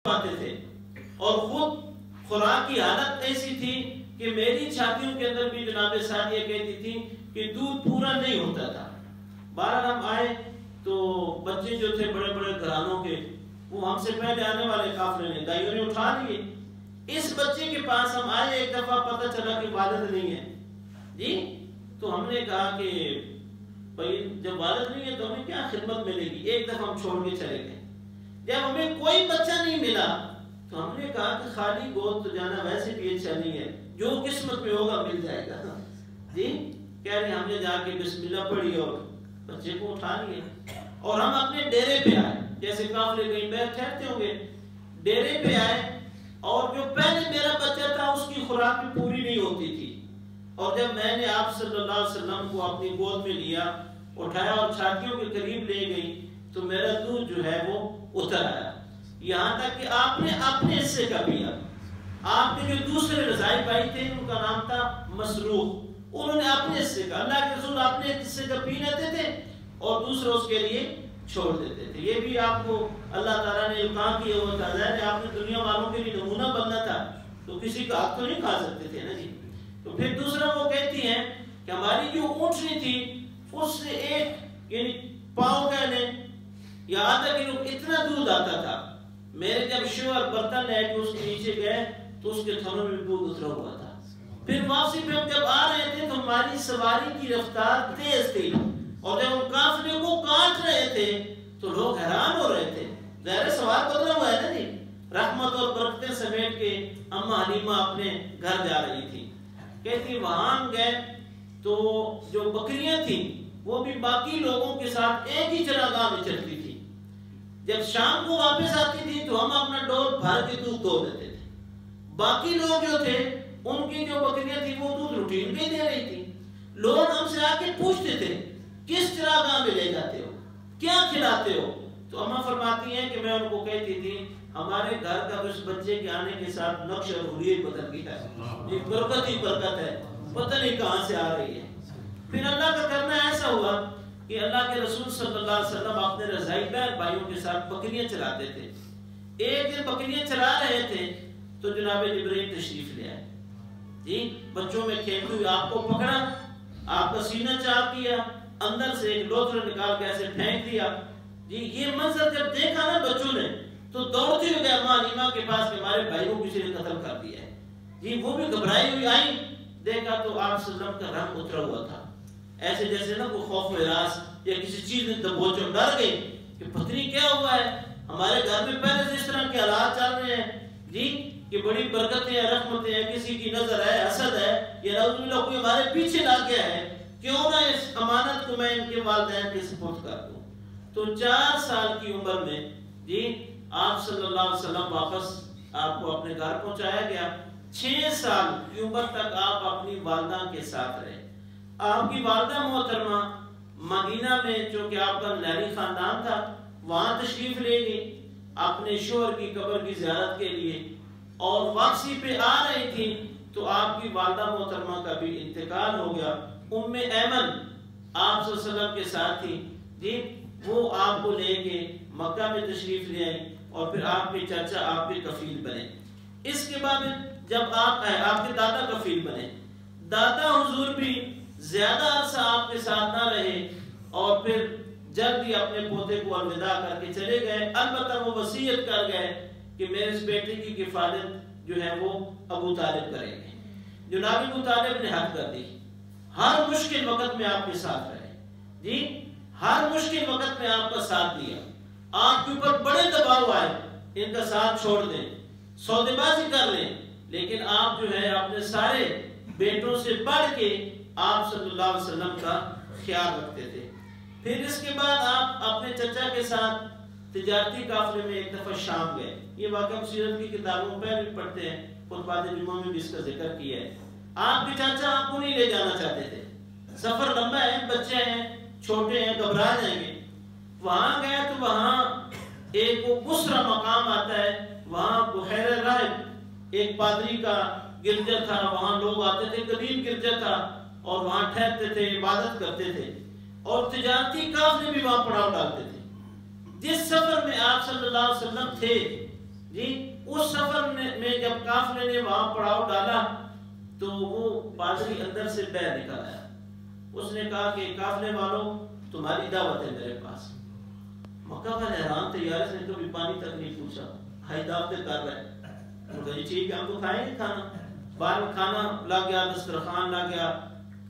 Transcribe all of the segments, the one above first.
پاتے تھے، اور خود خوراک کی حالت ایسی تھی کہ میری چھاتیوں کے اندر بھی جناب ثانیہ کہتی تھی کہ دودھ پورا نہیں ہوتا تھا۔ بہرحال ہم آئے تو بچے جو تھے بڑے بڑے گھرانوں کے، وہ ہم سے پہلے آنے والے قافلے نے دائیوں نے اٹھا لیے۔ اس بچے کے پاس ہم آئے، ایک دفعہ پتہ چلا کہ والد نہیں ہے جی، تو ہم نے کہا کہ بھائی جب والد نہیں ہے تو ہمیں کیا خدمت ملے گی، ایک دفعہ ہم چھوڑ کے چلے گئے۔ جب ہمیں کوئی بچہ نہیں ملا تو ہم نے کہا کہ خالی گود تو جانا ویسے بھی اچھا نہیں ہے، جو قسمت میں ہوگا مل جائے گا جی۔ کہہ رہے ہم نے جا کے بسم اللہ پڑھی اور بچے کو اٹھا لیے، اور ہم اپنے ڈیرے پہ آئے، جیسے قافلے کہیں بیٹھ ٹھہرتے ہوں گے، ڈیرے پہ آئے، اور جو پہلے میرا بچہ تھا اس کی خوراک بھی پوری نہیں ہوتی تھی، اور جب میں نے آپ صلی اللہ علیہ وسلم کو اپنی گود میں لیا، اٹھایا اور چھاتیوں کے قریب لے گئی تو میرا دودھ جو ہے وہ اتر آیا، یہاں تک کہ آپ نے اپنے حصے کا پیا۔ آپ نے جو دوسرے رضائی بھائی تھے ان کا نام تھا مسروق، انہوں نے اپنے حصے کا، اللہ کے رسول اپنے حصے کا پی لیتے تھے اور دوسرے اس کے لیے چھوڑ دیتے تھے۔ یہ بھی آپ کو اللہ تعالیٰ نے القاء کیا ہوا تھا، ظاہر ہے آپ نے دنیا والوں کے لیے نمونہ بننا تھا، تو کسی کا حق تو نہیں کھا سکتے تھے نا جی۔ تو پھر دوسرا وہ کہتی ہیں کہ ہماری جو اونٹنی تھی اس سے ایک یعنی پاؤں کہہ لیں یا آدھا کلو اتنا دودھ آتا تھا، میرے جب شوہر برتن لے کے اس کے نیچے گئے تو اس کے تھنوں میں دودھ اترا ہوا تھا۔ پھر واپسی پہ ہم جب آ رہے تھے تو ہماری سواری کی رفتار تیز تھی، اور جب ہم قافلے کو کاٹ رہے تھے تو لوگ حیران ہو رہے تھے، ظاہر سوار بدلا ہوا ہے نا جی۔ رحمت اور برکتیں سمیٹ کے اماں حلیمہ اپنے گھر جا رہی تھی، کہتی وہاں ہم گئے تو جو بکریاں تھیں وہ بھی باقی لوگوں کے ساتھ ایک ہی چراگاہ میں چلتی تھی، جب شام کو واپس آتی تھی تو ہم اپنا ڈول بھر کے دودھ دو دیتے تھے، باقی لوگ جو تھے ان کی جو بکریاں تھیں وہ دودھ روٹین پہ دے رہی تھی۔ لوگ ہم سے آ کے پوچھتے تھے کس چراگاہ میں لے جاتے ہو، کیا کھلاتے ہو؟ تو اماں فرماتی ہیں کہ میں ان کو کہتی تھی ہمارے گھر کا اس بچے کے آنے کے ساتھ نقش اور حلیت بدل گیا ہے، یہ برکت ہی برکت ہے، پتہ نہیں کہاں سے آ رہی ہے۔ پھر اللہ کا کرنا ایسا ہوا کہ اللہ کے رسول صلی اللہ علیہ وسلم اپنے رضائی بہن بھائیوں کے ساتھ بکریاں چلاتے تھے۔ ایک دن بکریاں چلا رہے تھے تو جناب جبرائیل تشریف لے آئے جی، بچوں میں کھیلتے ہوئے آپ کو پکڑا، آپ کا سینہ چاک کیا، اندر سے ایک لوتھڑا نکال کے ایسے پھینک دیا جی۔ یہ منظر جب دیکھا نا بچوں نے تو دوڑتے ہوئے گئے اماں حلیمہ کے پاس کہ ہمارے بھائی کو کسی نے قتل کر دیا ہے جی۔ وہ بھی گھبرائی ہوئی آئی، دیکھا تو آپ صلی اللہ علیہ وسلم کا رنگ اترا ہوا تھا، ایسے جیسے نا کوئی خوف و ہراس یا کسی چیز نے دبوچ ڈر گئی کہ پتہ نہیں کیا ہوا ہے، ہمارے گھر میں پہلے سے اس طرح کے حالات چل رہے ہیں جی کہ بڑی برکتیں ہیں، رحمتیں ہیں، کسی کی نظر ہے، حسد ہے، یا نعوذ باللہ کوئی ہمارے پیچھے لگ گیا ہے، کیوں نہ اس امانت کو میں ان کے والدین کے سپرد کر دوں۔ تو 4 سال کی عمر میں جی آپ صلی اللہ علیہ وسلم واپس آپ کو اپنے گھر پہنچایا گیا۔ 6 سال کی عمر تک آپ اپنی والدہ کے ساتھ رہے۔ آپ کی والدہ محترمہ مدینہ میں چونکہ آپ کا لہری خاندان تھا وہاں تشریف لے گئی اپنے شوہر کی قبر کی زیارت کے لیے، اور واپسی پہ آ رہی تھی تو آپ کی والدہ محترمہ کا بھی انتقال ہو گیا۔ ام ایمن آپ صلی اللہ علیہ وسلم کے ساتھ تھی جی، وہ آپ کو لے کے مکہ میں تشریف لے آئی، اور پھر آپ کے چاچا آپ کے کفیل بنے۔ اس کے بعد جب آپ کے دادا کفیل بنے، دادا حضور بھی زیادہ عرصہ آپ کے ساتھ نہ رہے اور پھر جلد ہی اپنے پوتے کو الوداع کر کے چلے گئے۔ البتہ وہ وصیت کر گئے کہ میرے اس بیٹے کی کفالت جو ہے وہ ابو طالب کریں گے۔ جناب ابو طالب نے حق کر دی، ہر مشکل وقت میں آپ کے ساتھ رہے جی، ہر مشکل وقت میں آپ کا ساتھ دیا۔ آپ کے اوپر بڑے دباؤ آئے ان کا ساتھ چھوڑ دیں، سودے بازی کر لیں، لیکن آپ جو ہے اپنے سارے بیٹوں سے بڑھ کے آپ صلی اللہ علیہ وسلم کا خیال رکھتے تھے۔ پھر اس کے بعد آپ اپنے چچا کے ساتھ تجارتی قافلے میں ایک دفعہ شام گئے۔ یہ واقعہ سیرت کی کتابوں میں بھی پڑھتے ہیں، خطبات جمعہ میں بھی اس کا ذکر کیا ہے۔ آپ کے چاچا آپ کو نہیں لے جانا چاہتے تھے، سفر لمبا ہے، بچے ہیں، چھوٹے ہیں، گھبرا جائیں گے۔ وہاں گئے تو وہاں ایک وہ بسرا مقام آتا ہے، وہاں بحیر راہب ایک پادری کا گرجا تھا، وہاں لوگ آتے تھے، قدیم گرجا تھا، اور وہاں ٹھہرتے تھے، عبادت کرتے تھے، اور تجارتی قافلے بھی وہاں پڑاؤ ڈالتے تھے۔ جس سفر میں آپ صلی اللہ علیہ وسلم تھے جی اس سفر میں جب قافلے نے وہاں پڑاؤ ڈالا تو وہ پادری اندر سے باہر نکل آیا. اس نے کہا کہ قافلے والوں تمہاری دعوت ہے میرے پاس. مکہ والے حیران تھے، یار اس نے کبھی پانی تک نہیں پوچھا، ہائی دعوتیں کر رہے ہیں. انہوں نے ٹھیک ہے ہم تو کھائیں گے کھانا. بعد میں کھانا لا گیا، دسترخوان لا گیا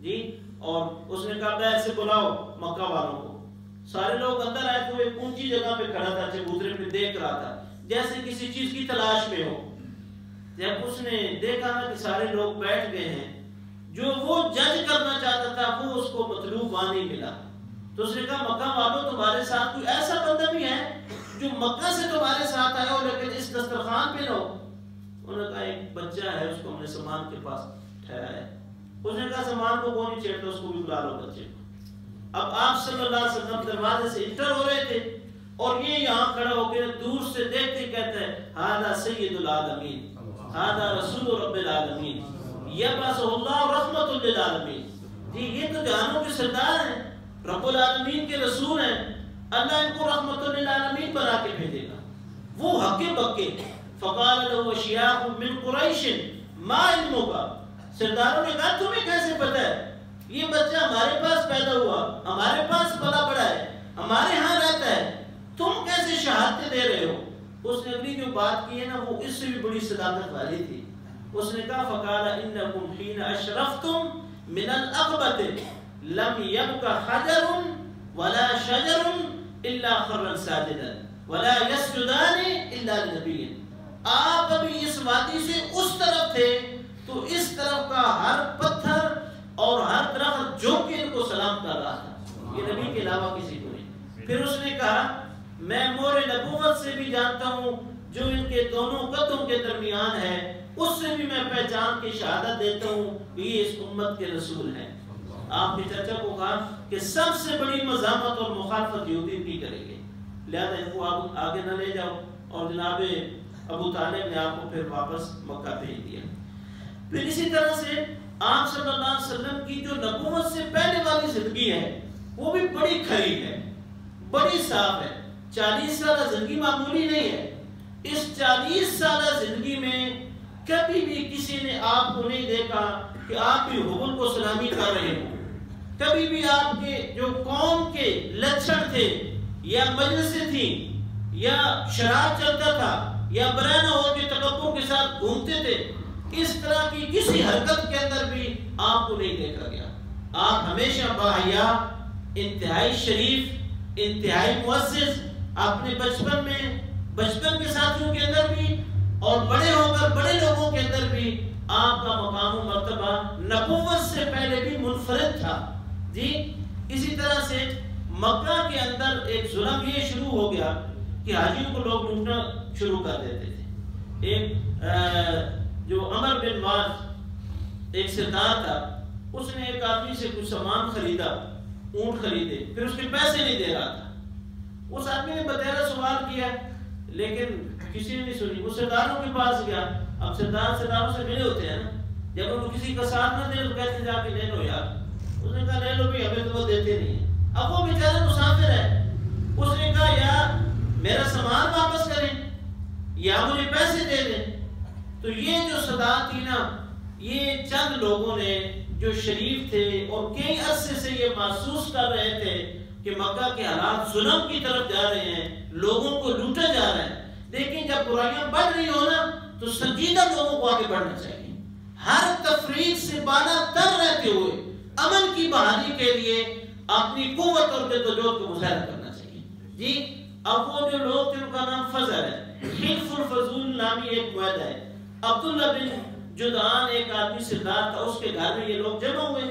جی، اور اس نے کہا باہر سے بلاؤ مکہ والوں کو. سارے لوگ اندر آئے تو ایک اونچی جگہ پہ کھڑا تھا، چبوترے پہ دیکھ رہا تھا جیسے کسی چیز کی تلاش میں ہو. جب اس نے دیکھا نا کہ سارے لوگ بیٹھ گئے ہیں، جو وہ جج کرنا چاہتا تھا وہ اس کو مطلوب وہاں نہیں ملا. تو اس نے کہا مکہ والوں تمہارے ساتھ کوئی ایسا بندہ بھی ہے جو مکہ سے تمہارے ساتھ آیا ہو لیکن اس دسترخوان پہ نہ ہو؟ انہوں نے کہا ایک بچہ ہے، اس کو ہم نے سامان کے پاس ٹھہرایا ہے. اس نے کہا سامان کو کون نہیں چھیڑتا، اس کو بھی بلا لو بچے کو. اب آپ صلی اللہ علیہ وسلم دروازے سے انٹر ہو رہے تھے اور یہ یہاں کھڑا ہو کے دور سے دیکھتے کہتے ہیں ہذا سید العالمین، ہذا رسول رب العالمین، یبعث اللہ رحمت للعالمین. جی یہ تو جہانوں کے سردار ہیں، رب العالمین کے رسول ہیں، اللہ ان کو رحمت للعالمین بنا کے بھیجے گا. وہ ہکے بکے. فقال له شیاخ من قریش ما علمک، سرداروں نے کہا تمہیں کیسے پتہ ہے یہ بچہ ہمارے پاس پیدا ہوا، ہمارے پاس پلا بڑا ہے، ہمارے ہاں رہتا ہے، تم کیسے شہادتیں دے رہے ہو؟ اس نے اگلی جو بات کی ہے نا وہ اس سے بھی بڑی صداقت والی تھی. اس نے کہا فقال انکم حین اشرفتم من العقبۃ لم يبق حجر ولا شجر الا خر ساجدا ولا يسجدان الا لنبی. آپ ابھی اس وادی سے اس طرف تھے تو اس طرف کا ہر پتھر اور ہر درخت جو کہ ان کو سلام کر رہا تھا، یہ نبی کے علاوہ کسی کو نہیں. پھر اس نے کہا میں مور نبوت سے بھی جانتا ہوں جو ان کے دونوں قدموں کے درمیان ہے، اس سے بھی میں پہچان کی شہادت دیتا ہوں کہ یہ اس امت کے رسول ہیں. آپ کے چچا کو کہا کہ سب سے بڑی مزاحمت اور مخالفت یہودی کی کریں گے، لہذا ان کو آپ آگے نہ لے جاؤ. اور جناب ابو طالب نے آپ کو پھر واپس مکہ بھیج دیا. پھر اسی طرح سے آپ صلی اللہ علیہ وسلم کی جو نبوت سے پہلے والی زندگی ہے وہ بھی بڑی کھری ہے، بڑی صاف ہے. 40 سالہ زندگی معمولی نہیں ہے. اس 40 سالہ زندگی میں کبھی بھی کسی نے آپ کو نہیں دیکھا کہ آپ بھی حبل کو سلامی کر رہے ہو. کبھی بھی آپ کے جو قوم کے لچھن تھے یا مجلسیں تھیں یا شراب چلتا تھا یا برہنہ ہو کے تکبر کے ساتھ گھومتے تھے، اس طرح کی کسی حرکت کے اندر بھی آپ کو نہیں دیکھا گیا. آپ ہمیشہ باحیا، انتہائی شریف، انتہائی معزز، اپنے بچپن میں بچپن کے ساتھیوں کے اندر بھی اور بڑے ہو کر بڑے لوگوں کے اندر بھی آپ کا مقام و مرتبہ نبوت سے پہلے بھی منفرد تھا. جی اسی طرح سے مکہ کے اندر ایک ظلم یہ شروع ہو گیا کہ حاجیوں کو لوگ لوٹنا شروع کر دیتے تھے. ایک جو عمر بن معاذ ایک سردار تھا، اس نے ایک آدمی سے کچھ سامان خریدا، اونٹ خریدے، پھر اس کے پیسے نہیں دے رہا تھا. اس آدمی نے بتیرا سوال کیا لیکن کسی نے نہیں سنی. وہ سرداروں کے پاس گیا. اب سرداروں سے ملے ہوتے ہیں نا، جب ان کو کسی کا ساتھ نہ دے تو کہتے جا کے لے لو یار. اس نے کہا لے لو بھی، ہمیں تو وہ دیتے نہیں ہیں. اب وہ بیچارہ مسافر ہے. اس نے کہا یار میرا سامان واپس کریں یا مجھے پیسے دے دیں. تو یہ جو صدا تھی نا، یہ چند لوگوں نے جو شریف تھے اور کئی عرصے سے یہ محسوس کر رہے تھے کہ مکہ کے حالات ظلم کی طرف جا رہے ہیں، لوگوں کو لوٹا جا رہا ہے. لیکن جب برائیاں بڑھ رہی ہو نا تو سنجیدہ لوگوں کو آگے بڑھنا چاہیے، ہر تفریق سے بالا تر رہتے ہوئے امن کی بحالی کے لیے اپنی قوت اور جدوجہد کو مظاہرہ کرنا چاہیے. جی اب وہ جو لوگ تھے ان کا نام فضل ہے، حلف الفضول نامی ایک معاہدہ ہے. عبداللہ بن جدعان ایک آدمی سردار تھا، اس کے گھر میں یہ لوگ جمع ہوئے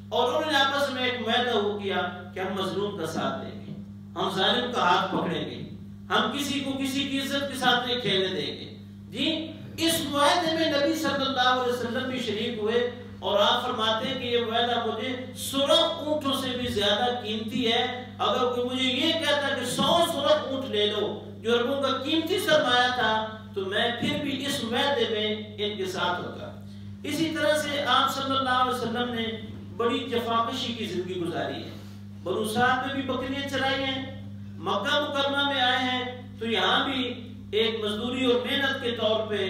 اور انہوں نے آپس میں ایک معاہدہ ہو کیا کہ ہم مظلوم کا ساتھ دیں گے، ہم ظالم کا ہاتھ پکڑیں گے، ہم کسی کو کسی کی عزت کے ساتھ نہیں کھیلنے دیں گے. جی اس معاہدے میں نبی صلی اللہ علیہ وسلم بھی شریک ہوئے اور آپ فرماتے ہیں کہ یہ معاہدہ مجھے سرخ اونٹوں سے بھی زیادہ قیمتی ہے. اگر کوئی مجھے یہ کہتا کہ 100 سرخ اونٹ لے لو جو عربوں کا قیمتی سرمایہ تھا تو میں پھر بھی اس معاہدے میں ان کے ساتھ ہوتا. اسی طرح سے آپ صلی اللہ علیہ وسلم نے بڑی جفاکشی کی زندگی گزاری ہے. بنو سعد میں بھی بکریاں چرائی ہیں، مکہ مکرمہ میں آئے ہیں تو یہاں بھی ایک مزدوری اور محنت کے طور پہ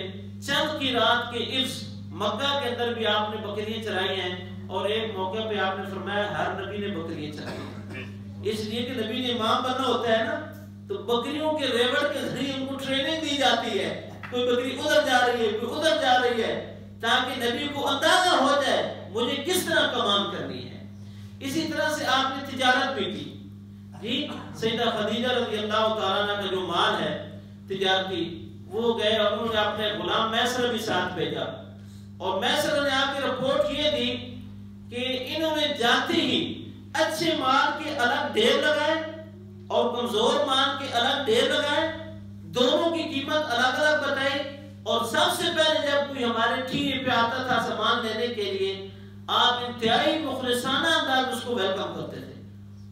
چند کی رات کے عرض مکہ کے اندر بھی آپ نے بکریاں چرائی ہیں، اور ایک موقع پہ آپ نے فرمایا ہر نبی نے بکریاں چرائی ہیں، اس لیے کہ نبی نے امام بننا ہوتا ہے نا، تو بکریوں کے ریوڑ کے ذریعے ان کو ٹریننگ دی جاتی ہے، کوئی بکری ادھر جا رہی ہے کوئی ادھر جا رہی ہے، تاکہ نبی کو اندازہ ہو جائے مجھے کس طرح کمان کرنی ہے۔ اسی طرح سے آپ نے تجارت بھی کی جی، سیدہ خدیجہ رضی اللہ تعالیٰ عنہ کا جو مال ہے تجارتی، وہ گئے اور انہوں نے اپنے غلام میسر بھی ساتھ بھیجا، اور میسر نے آ کے رپورٹ یہ دی کہ انہوں نے جاتے ہی اچھے مال کے الگ ڈھیر لگائے اور کمزور مال کے الگ ڈھیر لگائے، دونوں کی قیمت الگ الگ بتائی، اور سب سے پہلے جب کوئی ہمارے ٹھیک پہ آتا تھا سامان لینے کے لیے، آپ انتہائی مخلصانہ انداز اس کو ویلکم کرتے تھے،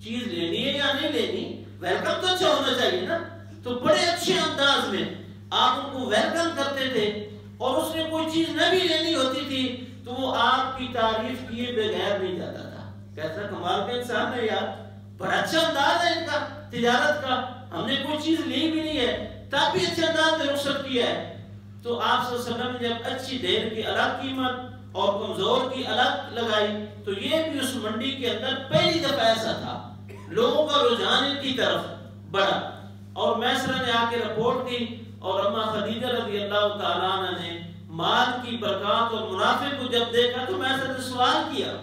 چیز لینی ہے یا نہیں لینی، ویلکم تو اچھا ہونا چاہیے نا، تو بڑے اچھے انداز میں آپ ان کو ویلکم کرتے تھے، اور اس نے کوئی چیز نہ بھی لینی ہوتی تھی تو وہ آپ کی تعریف کیے بغیر نہیں جاتا تھا، کیسا کمال کا انسان ہے یار، بڑا اچھا انداز ہے ان کا تجارت کا، ہم نے کوئی چیز لی بھی نہیں ہے تب بھی اچھے انداز میں رخصت کیا ہے۔ تو آپ صلی اللہ علیہ وسلم نے جب اچھی ڈھیر کی الگ قیمت اور کمزور کی الگ لگائی، تو یہ بھی اس منڈی کے اندر پہلی دفعہ ایسا تھا، لوگوں کا رجحان ان کی طرف بڑھا، اور میسرہ نے آ کے رپورٹ دی، اور اما خدیجہ رضی اللہ تعالیٰ عنہ نے مال کی برکات اور منافع کو جب دیکھا تو میسرہ نے سوال کیا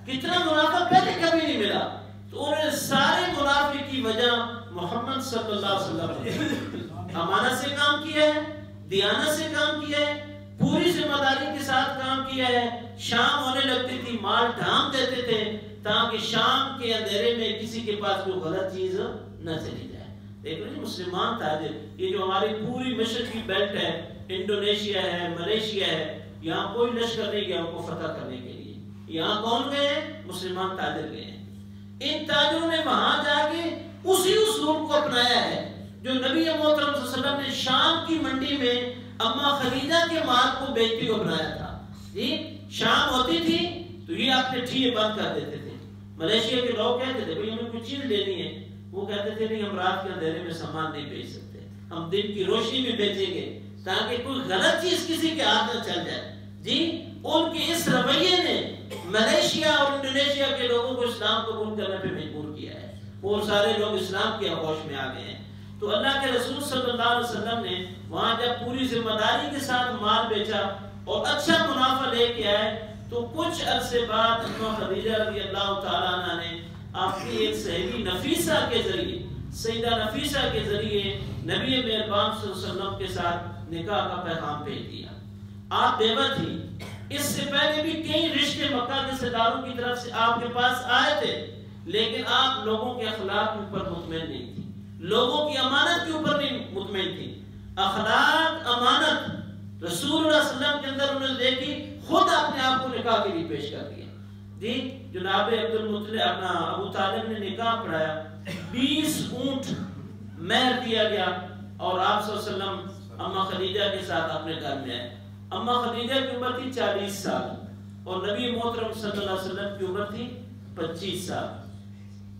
کتنا منافع پہلے کبھی نہیں ملا، تو انہوں نے سارے منافع کی وجہ محمد صلی اللہ علیہ وسلم نے امانت سے کام کیا ہے، دیانت سے کام کیا ہے، پوری ذمہ داری کے ساتھ کام کیا ہے، شام ہونے لگتی تھی مال ڈھانپ دیتے تھے تاکہ شام کے اندھیرے میں کسی کے پاس کوئی غلط چیز نہ چلی جائے۔ دیکھو جی مسلمان تاجر، یہ جو ہماری پوری مشرق کی بیلٹ ہے، انڈونیشیا ہے، ملیشیا ہے، یہاں کوئی لشکر نہیں گیا ان کو فتح کرنے کے لیے، یہاں کون گئے ہیں؟ مسلمان تاجر گئے ہیں۔ ان تاجروں نے وہاں جا کے اسی اصول کو اپنایا ہے جو نبی محترم صلی اللہ علیہ وسلم نے شام کی منڈی میں اما خدیجہ کے مال کو بیچتے ہوئے اپنایا تھا جی۔ شام ہوتی تھی تو یہ اپنے ٹھیے بند کر دیتے تھے، ملیشیا کے لوگ کہتے تھے بھئی ہمیں کوئی چیز لینی ہے، وہ کہتے تھے نہیں ہم رات کے اندھیرے میں سامان نہیں بیچ سکتے، ہم دن کی روشنی میں بیچیں گے تاکہ کوئی غلط چیز کسی کے ہاتھ نہ چل جائے جی۔ ان کے اس رویے نے ملیشیا اور انڈونیشیا کے لوگوں کو اسلام قبول کرنے پہ مجبور کیا ہے، اور سارے لوگ اسلام کی آغوش میں آ گئے ہیں۔ تو اللہ کے رسول صلی اللہ علیہ وسلم نے وہاں جب پوری ذمہ داری کے ساتھ مال بیچا اور اچھا منافع لے کے آئے، تو کچھ عرصے بعد اما خدیجہ رضی اللہ تعالیٰ عنہ نے اپنی ایک سہیلی نفیسہ کے ذریعے، سیدہ نفیسہ کے ذریعے نبی مہربان صلی اللہ علیہ وسلم کے ساتھ نکاح کا پیغام بھیج دیا۔ آپ بیوہ تھی، اس سے پہلے بھی کئی رشتے مکہ کے سرداروں کی طرف سے آپ کے پاس آئے تھے، لیکن آپ لوگوں کے اخلاق کے اوپر مطمئن نہیں تھی، لوگوں کی امانت کے اوپر نہیں مطمئن تھی۔ اخلاق امانت رسول اللہ صلی اللہ علیہ وسلم کے اندر انہوں نے دیکھی، خود اپنے آپ کو نکاح کے لیے پیش کر دیا جی۔ جناب عبد المطلب اپنا ابو طالب نے نکاح پڑھایا، 20 اونٹ مہر دیا گیا، اور آپ صلی اللہ علیہ وسلم اما خدیجہ کے ساتھ اپنے گھر میں آئے۔ اما خدیجہ کی عمر تھی 40 سال اور نبی محترم صلی اللہ علیہ وسلم کی عمر تھی 25 سال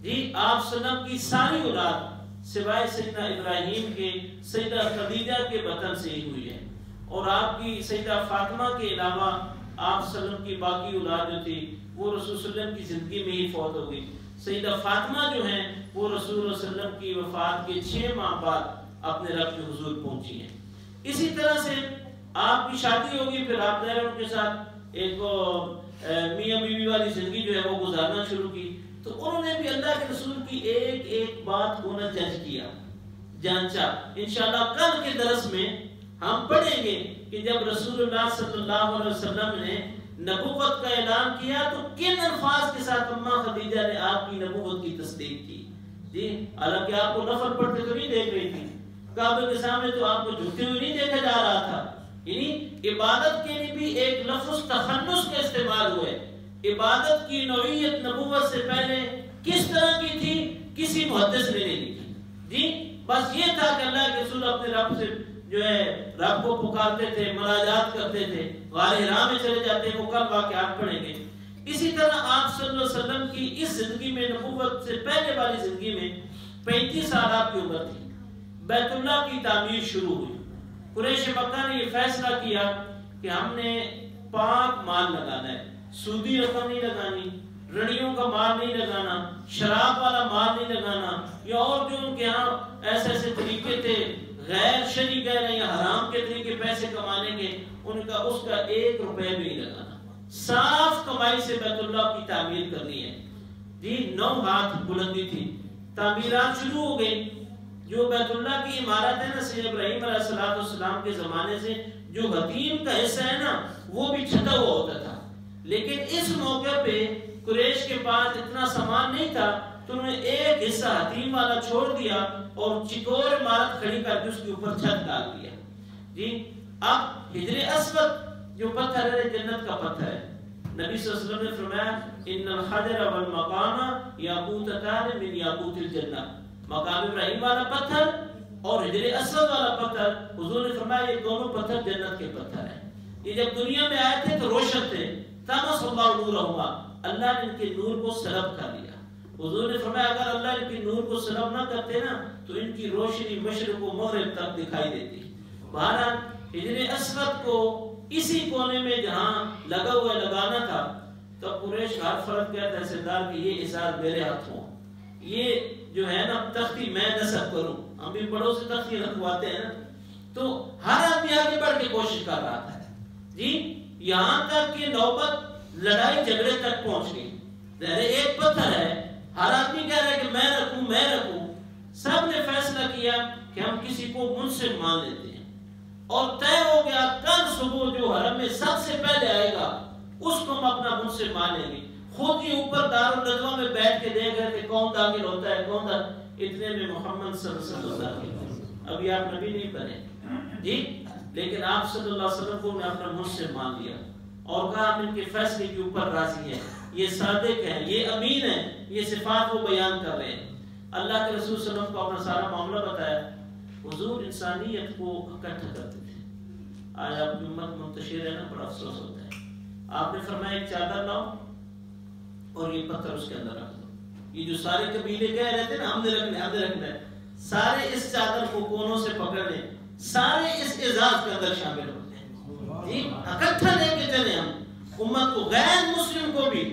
جی۔ آپ صلی اللہ علیہ وسلم کی ساری اولاد سوائے سیدنا ابراہیم کے سیدہ خدیجہ کے بطن سے ہی ہوئی ہے، اور آپ کی سیدہ فاطمہ کے علاوہ آپ صلی اللہ علیہ وسلم کی باقی اولاد جو تھی وہ رسول صلی اللہ علیہ وسلم کی زندگی میں ہی فوت ہو گئی۔ سیدہ فاطمہ جو ہیں وہ رسول اللہ صلی اللہ علیہ وسلم کی وفات کے 6 ماہ بعد اپنے رب کے حضور پہنچی ہیں۔ اسی طرح سے آپ کی شادی ہوگی، پھر آپ نے ان کے ساتھ ایک میاں بیوی والی زندگی جو ہے وہ گزارنا شروع کی، تو انہوں نے بھی اللہ کے رسول کی ایک ایک بات کو نہ جج کیا، جانچا۔ انشاءاللہ کل کے درس میں ہم پڑھیں گے کہ جب رسول اللہ صلی اللہ علیہ وسلم نے نبوت کا اعلان کیا تو کن الفاظ کے ساتھ اما خدیجہ نے آپ کی نبوت کی تصدیق کی جی۔ حالانکہ آپ کو نفل پڑھتے تو نہیں دیکھ رہی تھی، کعبے کے سامنے تو آپ کو جھکتے ہوئے نہیں دیکھا جا رہا تھا، یعنی عبادت کے لیے بھی ایک لفظ تخنث کا استعمال ہوئے۔ عبادت کی نوعیت نبوت سے پہلے کس طرح کی تھی کسی محدث نے نہیں لکھی جی۔ بس یہ تھا کہ اللہ کے رسول اپنے رب سے جو ہے رب کو پکارتے تھے، مناجات کرتے تھے، غار حرا میں چلے جاتے ہیں، وہ کل واقعات پڑھیں گے۔ اسی طرح آپ صلی اللہ علیہ وسلم کی اس زندگی میں، نبوت سے پہلے والی زندگی میں 35 سال آپ کی عمر تھی۔ بیت اللہ کی تعمیر شروع ہوئی۔ قریش مکہ نے یہ فیصلہ کیا کہ ہم نے پاک مال لگانا ہے، سودی رقم نہیں لگانی، رڑیوں کا مال نہیں لگانا، شراب والا مال نہیں لگانا، یا اور جو ان کے ہاں ایسے ایسے طریقے تھے غیر شرعی کہہ رہے ہیں حرام کے طریقے پیسے کمانے کے، ان کا اس کا 1 روپے بھی نہیں لگانا، صاف کمائی سے بیت اللہ کی تعمیر کرنی ہے جی۔ 9 ہاتھ بلندی تھی، تعمیرات شروع ہو گئی۔ جو بیت اللہ کی عمارت ہے نا سیدنا ابراہیم علیہ السلام کے زمانے سے جو حتیم کا حصہ ہے نا وہ بھی چھٹا ہوا ہوتا تھا، لیکن اس موقع پہ قریش کے پاس اتنا سامان نہیں تھا تو انہوں نے ایک حصہ حتیم والا چھوڑ دیا اور چکور عمارت کھڑی کر کے اس کے اوپر چھت ڈال دیا جی۔ اب حجر اسود جو پتھر ہے جنت کا پتھر ہے، نبی صلی اللہ علیہ وسلم نے فرمایا ان الحجر والمقام یاقوتتان من یاقوت الجنہ، مقام ابراہیم والا پتھر اور حجر اسود والا پتھر، حضور نے فرمایا یہ دونوں پتھر جنت کے پتھر ہیں۔ یہ جب دنیا میں آئے تھے تو روشن تھے، طمس اللہ نورہما، اللہ نے ان کے نور کو سلب کر لیا۔ حضور نے فرمایا اگر اللہ ان کے نور کو سلب نہ کرتے نا تو ان کی روشنی مشرق و مغرب تک دکھائی دیتی۔ بہرحال حجر اسود کو اسی کونے میں جہاں لگا ہوا لگانا تھا تو قریش ہر فرد کہتا ہے سردار کہ یہ اثار میرے ہاتھوں، یہ جو ہے نا تختی میں نصب کروں، ہم بھی بڑوں سے تختی رکھواتے ہیں نا، تو ہر آدمی آگے بڑھ کے کوشش کر رہا تھا جی، یہاں تک کہ نوبت لڑائی جھگڑے تک پہنچ گئی۔ ایک پتھر ہے، ہر آدمی کہہ رہا ہے کہ میں رکھوں میں رکھوں، سب نے فیصلہ کیا کہ ہم کسی کو منصف مان لیتے ہیں، اور طے ہو گیا کل صبح جو حرم میں سب سے پہلے آئے گا اس کو ہم اپنا منصف مانیں گے۔ خود ہی اوپر دارالندوہ میں بیٹھ کے دیکھ رہے تھے کون داخل ہوتا ہے کون اتنے میں محمد صلی اللہ علیہ وسلم داخل ہوئے۔ ابھی آپ نبی نہیں بنے جی، لیکن آپ صلی اللہ علیہ وسلم کو نے اپنا منصف مان لیا اور کہا ہم ان کے فیصلے کے اوپر راضی ہیں، یہ صادق ہیں، یہ امین ہیں، یہ صفات وہ بیان کر رہے ہیں۔ اللہ کے رسول صلی اللہ علیہ وسلم کو اپنا سارا معاملہ بتایا۔ حضور انسانیت کو اکٹھا کرتے تھے۔ آج آپ کی امت منتشر ہے نا، بڑا افسوس ہوتا ہے۔ آپ نے فرمایا ایک چادر لاؤ اور یہ پتھر اس کے اندر رکھ دو۔ یہ جو سارے قبیلے کہہ رہے تھے نا ہم نے رکھنا ہے، سارے اس چادر کو کونوں سے پکڑ لیں، سارے اس اعزاز کے اندر شامل ہوتے ہیں جی، اکٹھا لے کے چلیں ہم امت کو، غیر مسلم کو بھی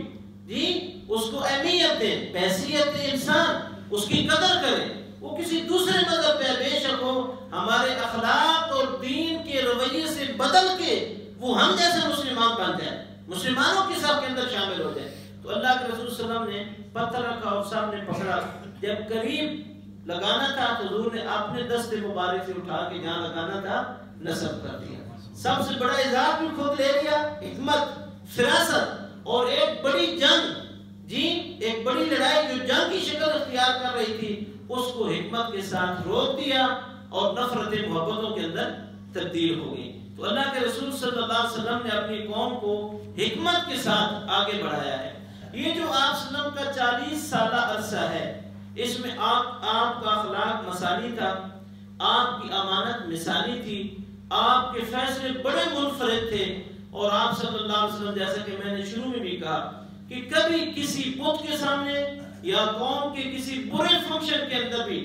جی اس کو اہمیت دیں، بحیثیت انسان اس کی قدر کریں، وہ کسی دوسرے مذہب پہ بے شک ہو، ہمارے اخلاق اور دین کے رویے سے بدل کے وہ ہم جیسے مسلمان بن جائیں، مسلمانوں کے ساتھ کے اندر شامل ہو جائیں۔ تو اللہ کے رسول صلی اللہ علیہ وسلم نے پتھر رکھا اور سامنے پکڑا، جب قریب لگانا تھا تو حضور نے اپنے دست مبارک سے اٹھا کے جہاں لگانا تھا نصب کر دیا۔ سب سے بڑا اعزاز بھی خود لے لیا، حکمت، فراست، اور ایک بڑی جنگ جی، ایک بڑی لڑائی جو جنگ کی شکل اختیار کر رہی تھی اس کو حکمت کے ساتھ روک دیا اور نفرت محبتوں کے اندر تبدیل ہو گئی۔ تو اللہ کے رسول صلی اللہ علیہ وسلم نے اپنی قوم کو حکمت کے ساتھ آگے بڑھایا ہے۔ یہ جو آپ صلی اللہ علیہ وسلم کا 40 سالہ عرصہ ہے، اس میں آپ کا اخلاق مثالی تھا، آپ کی امانت مثالی تھی، آپ کے فیصلے بڑے منفرد تھے، اور آپ صلی اللہ علیہ وسلم جیسا کہ میں نے شروع میں بھی کہا کہ کبھی کسی بت کے سامنے یا قوم کے کسی برے فنکشن کے اندر بھی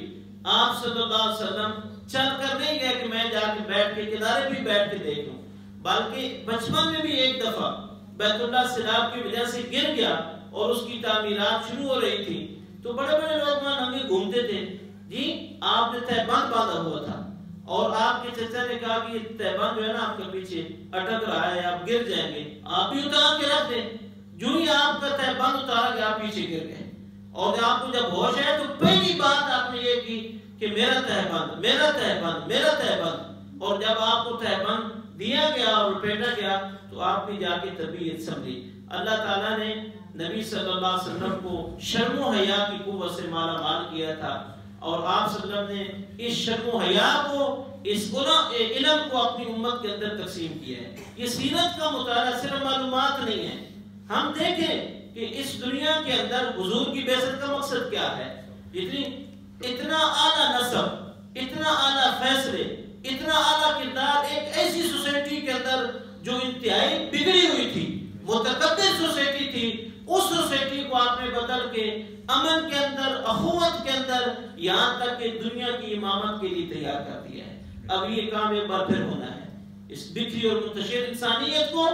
آپ صلی اللہ علیہ وسلم چل کر نہیں گئے کہ میں جا کے بیٹھ کے کنارے بھی بیٹھ کے دیکھوں، بلکہ بچپن میں بھی ایک دفعہ بیت اللہ سیلاب کی وجہ سے گر گیا اور اس کی تعمیرات شروع ہو رہی تھی تو بڑے بڑے لوگ وہاں ننگے گھومتے تھے جی، آپ نے تہبند باندھا ہوا تھا اور آپ کے چچا نے کہا کہ یہ تہبند جو ہے نا آپ کے پیچھے اٹک رہا ہے، آپ گر جائیں گے، آپ بھی اتار کے رکھ دیں۔ جو ہی آپ کا تہبند اتارا گیا آپ پیچھے گر گئے، اور آپ کو جب ہوش ہے تو پہلی بات آپ نے یہ کی کہ میرا تہبند میرا تہبند میرا تہبند، اور جب آپ کو تہبند دیا گیا اور لپیٹا گیا تو آپ نے جا کے طبیعت سمجھی۔ اللہ تعالیٰ نے نبی صلی اللہ علیہ وسلم کو شرم و حیا کی قوت سے مالا مال کیا تھا، اور آپ صلی اللہ علیہ وسلم نے اس شرم و حیا کو، اس علم کو اپنی امت کے اندر تقسیم کیا ہے۔ یہ سیرت کا مطالعہ صرف معلومات نہیں ہے، ہم دیکھیں کہ اس دنیا کے اندر حضور کی بعثت کا مقصد کیا ہے۔ اتنا اعلیٰ نسب، اتنا اعلیٰ فیصلے، اتنا اعلیٰ کردار ایک ایسی سوسائٹی کے اندر جو انتہائی بگڑی ہوئی تھی، متکبر سوسائٹی تھی، اس سوسائٹی کو آپ نے بدل کے امن کے اندر، اخوت کے اندر، یہاں تک کہ دنیا کی امامت کے لیے تیار کر دیا ہے۔ اب یہ کام ایک بار پھر ہونا ہے، اس بکھری اور منتشر انسانیت کو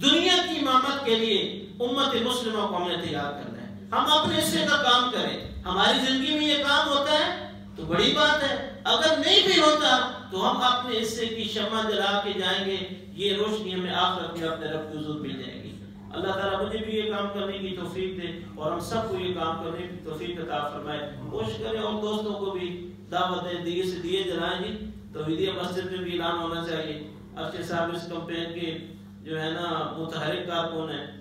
دنیا کی امامت کے لیے امت مسلمہ کو ہم نے تیار کرنا ہے۔ ہم اپنے حصے کا کام کریں، ہماری زندگی میں یہ کام ہوتا ہے تو بڑی بات ہے، اگر نہیں بھی ہوتا تو ہم اپنے حصے کی شمع جلا کے جائیں گے، یہ روشنی ہمیں آخرت میں اپنے رب کے حضور مل جائے گی۔ اللہ تعالیٰ مجھے بھی یہ کام کرنے کی توفیق دے اور ہم سب کو یہ کام کرنے کی توفیق عطا فرمائے۔ کوشش کریں اور دوستوں کو بھی دعوت دیں، دیے سے دیے جلائیں جی، توحیدیہ مسجد میں بھی اعلان ہونا چاہیے۔ ارشد صاحب اس کمپین کے جو ہے نا متحرک کارکن ہیں۔